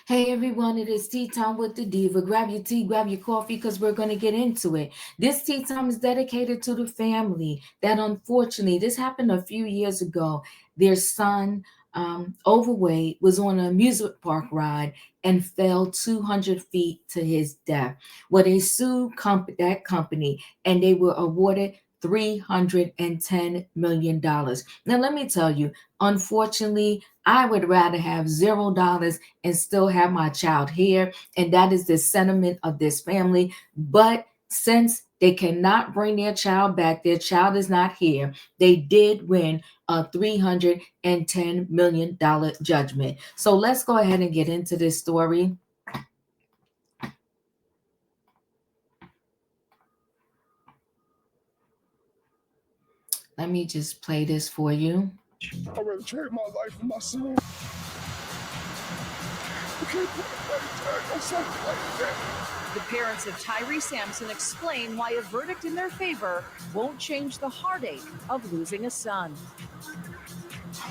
Hey everyone, it is tea time with the diva. Grab your tea, grab your coffee, because we're going to get into it. This tea time is dedicated to the family that unfortunately, this happened a few years ago. Their son, overweight, was on an amusement park ride and fell 200 feet to his death. Well, they sued that company and they were awarded $310 million. Now, let me tell you, unfortunately, I would rather have $0 and still have my child here. And that is the sentiment of this family. But since they cannot bring their child back, their child is not here, they did win a $310 million judgment. So let's go ahead and get into this story. Let me just play this for you. I rather trade my life for my son. You can't put a price tag on something like that. The parents of Tyre Sampson explain why a verdict in their favor won't change the heartache of losing a son.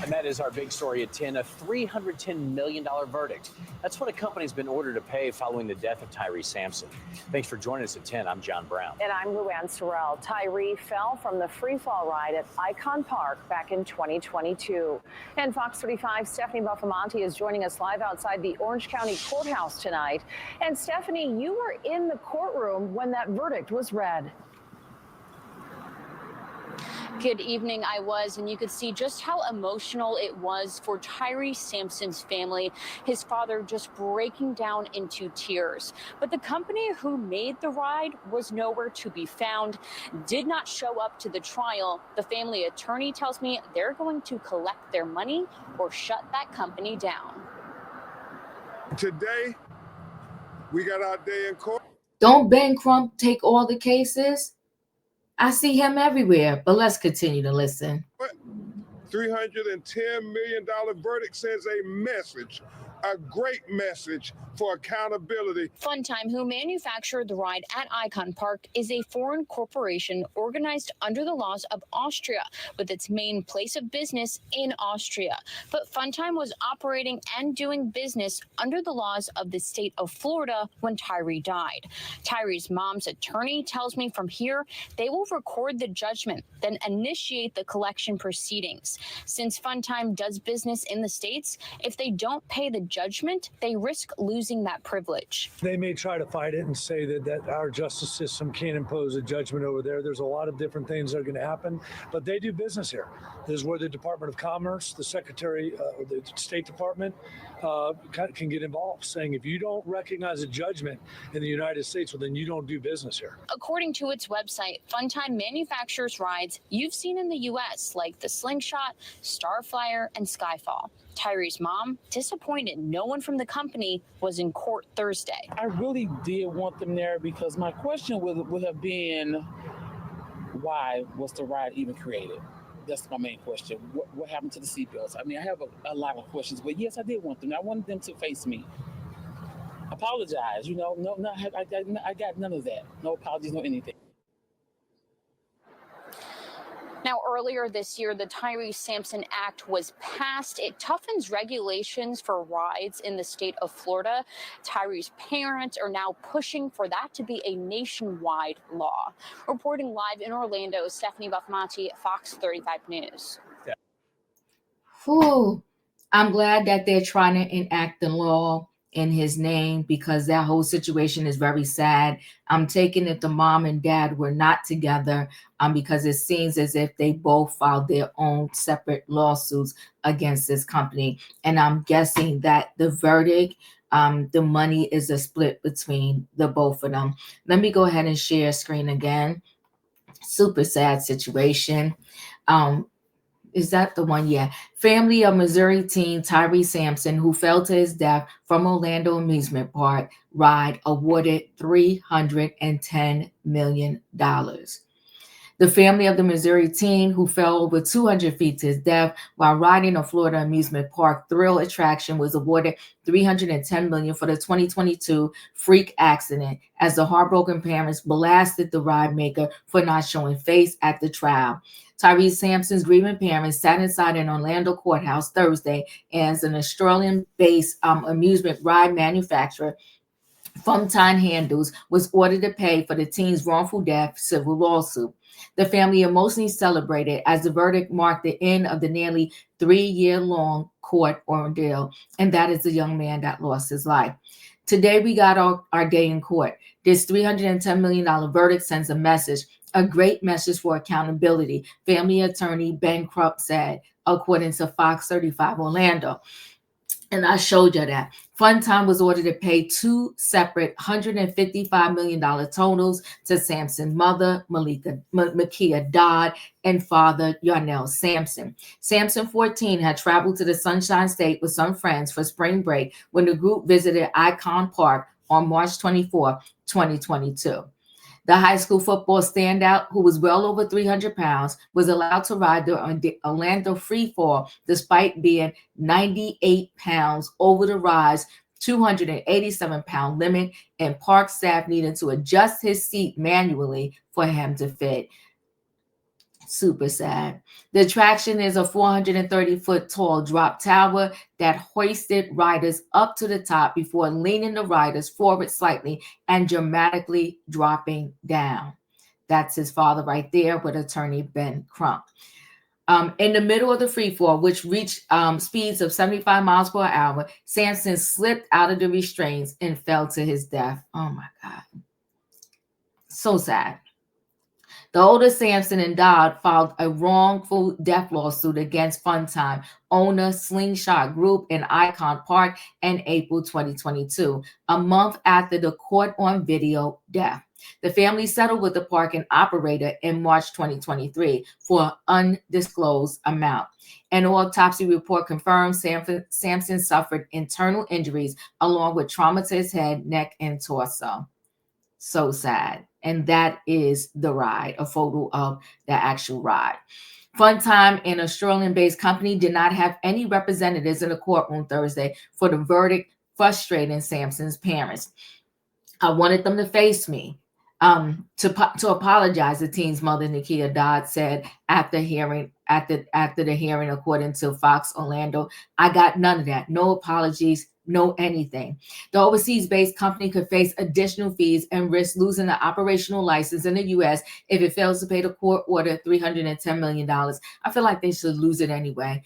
And that is our big story at 10, a $310 million verdict. That's what a company's been ordered to pay following the death of Tyre Sampson. Thanks for joining us at 10. I'm John Brown. And I'm Luann Sorrell. Tyre fell from the freefall ride at Icon Park back in 2022. And Fox 35's Stephanie Buffamonte is joining us live outside the Orange County Courthouse tonight. And Stephanie, you were in the courtroom when that verdict was read. Good evening. I was, and you could see just how emotional it was for Tyre Sampson's family. His father just breaking down into tears. But the company who made the ride was nowhere to be found, did not show up to the trial. The family attorney tells me they're going to collect their money or shut that company down. Today, we got our day in court. Don't Ben Crump take all the cases? I see him everywhere, but let's continue to listen. $310 million verdict sends a message, a great message for accountability. Funtime, who manufactured the ride at Icon Park, is a foreign corporation organized under the laws of Austria, with its main place of business in Austria. But Funtime was operating and doing business under the laws of the state of Florida when Tyre died. Tyre's mom's attorney tells me from here they will record the judgment, then initiate the collection proceedings. Since Funtime does business in the States, if they don't pay the judgment, they risk losing that privilege. They may try to fight it and say that our justice system can't impose a judgment over there. There's a lot of different things that are going to happen, but they do business here. This is where the Department of Commerce, the Secretary, or the State Department can get involved, saying if you don't recognize a judgment in the United States, well, then you don't do business here. According to its website, Funtime manufactures rides you've seen in the U.S., like the Slingshot, Starflyer, and Skyfall. Tyre's mom, disappointed no one from the company was in court Thursday. I really did want them there because my question would have been, why was the ride even created? That's my main question. What happened to the seatbelts? I mean, I have a lot of questions, but yes, I did want them. I wanted them to face me. Apologize, no, I got none of that. No apologies, no anything. Now, earlier this year, the Tyre Sampson Act was passed. It toughens regulations for rides in the state of Florida. Tyre's parents are now pushing for that to be a nationwide law. Reporting live in Orlando, Stephanie Buffamonte, Fox 35 News. Whew. I'm glad that they're trying to enact the law in his name because that whole situation is very sad. I'm taking it the mom and dad were not together because it seems as if they both filed their own separate lawsuits against this company. And I'm guessing that the verdict, the money is a split between the both of them. Let me go ahead and share screen again. Super sad situation. Is that the one? Yeah. Family of Missouri teen Tyre Sampson, who fell to his death from Orlando Amusement Park ride, awarded $310 million. The family of the Missouri teen who fell over 200 feet to his death while riding a Florida amusement park thrill attraction was awarded $310 million for the 2022 freak accident as the heartbroken parents blasted the ride maker for not showing face at the trial. Tyre Sampson's grieving parents sat inside an Orlando courthouse Thursday as an Australian-based amusement ride manufacturer, Funtime Handles, was ordered to pay for the teen's wrongful death civil lawsuit. The family emotionally celebrated as the verdict marked the end of the nearly 3-year-long court ordeal, and that is the young man that lost his life. Today we got our day in court. This $310 million verdict sends a message, a great message for accountability, family attorney Ben Krupp said, according to Fox 35 Orlando. And I showed you that. Funtime was ordered to pay 2 separate $155 million totals to Sampson's mother, Makia Dodd, and father, Yarnell Sampson. Sampson, 14, had traveled to the Sunshine State with some friends for spring break when the group visited Icon Park on March 24, 2022. The high school football standout, who was well over 300 pounds, was allowed to ride the Orlando Freefall despite being 98 pounds over the ride's 287-pound limit, and park staff needed to adjust his seat manually for him to fit. Super sad. The attraction is a 430-foot tall drop tower that hoisted riders up to the top before leaning the riders forward slightly and dramatically dropping down. That's his father right there with attorney Ben Crump. In the middle of the free fall, which reached speeds of 75 miles per hour, Sampson slipped out of the restraints and fell to his death. Oh my God. So sad. The older Sampson and Dodd filed a wrongful death lawsuit against Funtime owner Slingshot Group in Icon Park in April 2022, a month after the court on video death. The family settled with the park and operator in March 2023 for an undisclosed amount. An autopsy report confirms Sampson suffered internal injuries along with trauma to his head, neck, and torso. So sad. And that is the ride, a photo of the actual ride. Funtime, an Australian-based company, did not have any representatives in the courtroom Thursday for the verdict, frustrating Sampson's parents. I wanted them to face me. To apologize, the teen's mother, Nakia Dodd, said after the hearing, according to Fox Orlando. I got none of that. No apologies, no anything. The overseas-based company could face additional fees and risk losing the operational license in the U.S. if it fails to pay the court order $310 million. I feel like they should lose it anyway.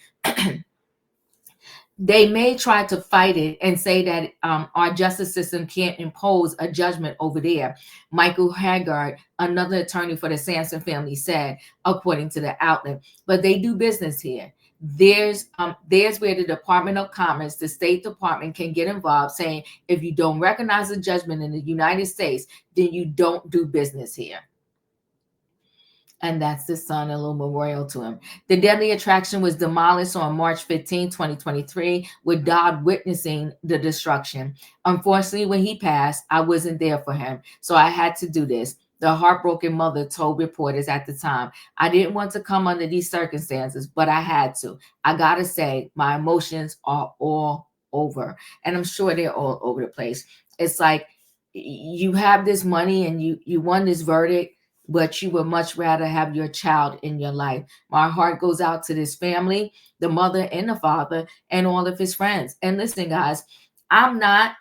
They may try to fight it and say that our justice system can't impose a judgment over there. Michael Haggard, another attorney for the Sampson family, said, according to the outlet. But they do business here. There's where the Department of Commerce, the State Department, can get involved, saying if you don't recognize a judgment in the United States, then you don't do business here. And that's the son, a little memorial to him. The deadly attraction was demolished on March 15, 2023, with Dodd witnessing the destruction. Unfortunately, when he passed, I wasn't there for him, so I had to do this. The heartbroken mother told reporters at the time, I didn't want to come under these circumstances, but I had to. I gotta say, my emotions are all over. And I'm sure they're all over the place. It's like you have this money and you won this verdict, but you would much rather have your child in your life. My heart goes out to this family, the mother and the father, and all of his friends. And listen, guys, I'm not,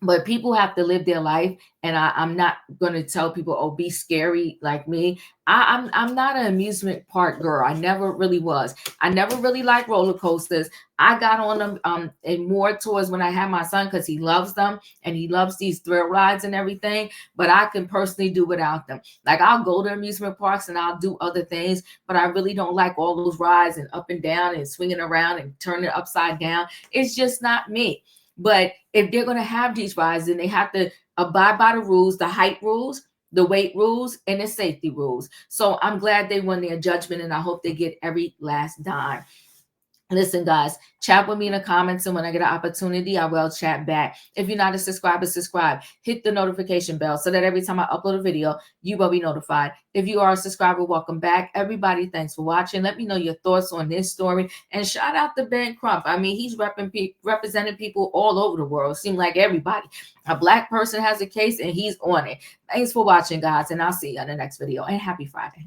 but people have to live their life. And I'm not going to tell people, oh, be scary like me. I'm not an amusement park girl. I never really was. I never really liked roller coasters. I got on them and more towards when I had my son because he loves them and he loves these thrill rides and everything. But I can personally do without them. Like I'll go to amusement parks and I'll do other things, but I really don't like all those rides and up and down and swinging around and turning it upside down. It's just not me. But if they're going to have these rides, then they have to abide by the rules, the height rules, the weight rules, and the safety rules. So I'm glad they won their judgment, and I hope they get every last dime. Listen, guys, chat with me in the comments, and when I get an opportunity, I will chat back. If you're not a subscriber, subscribe. Hit the notification bell so that every time I upload a video, you will be notified. If you are a subscriber, welcome back. Everybody, thanks for watching. Let me know your thoughts on this story. And shout out to Ben Crump. I mean, he's representing people all over the world. Seems like everybody. A Black person has a case, and he's on it. Thanks for watching, guys, and I'll see you on the next video. And happy Friday.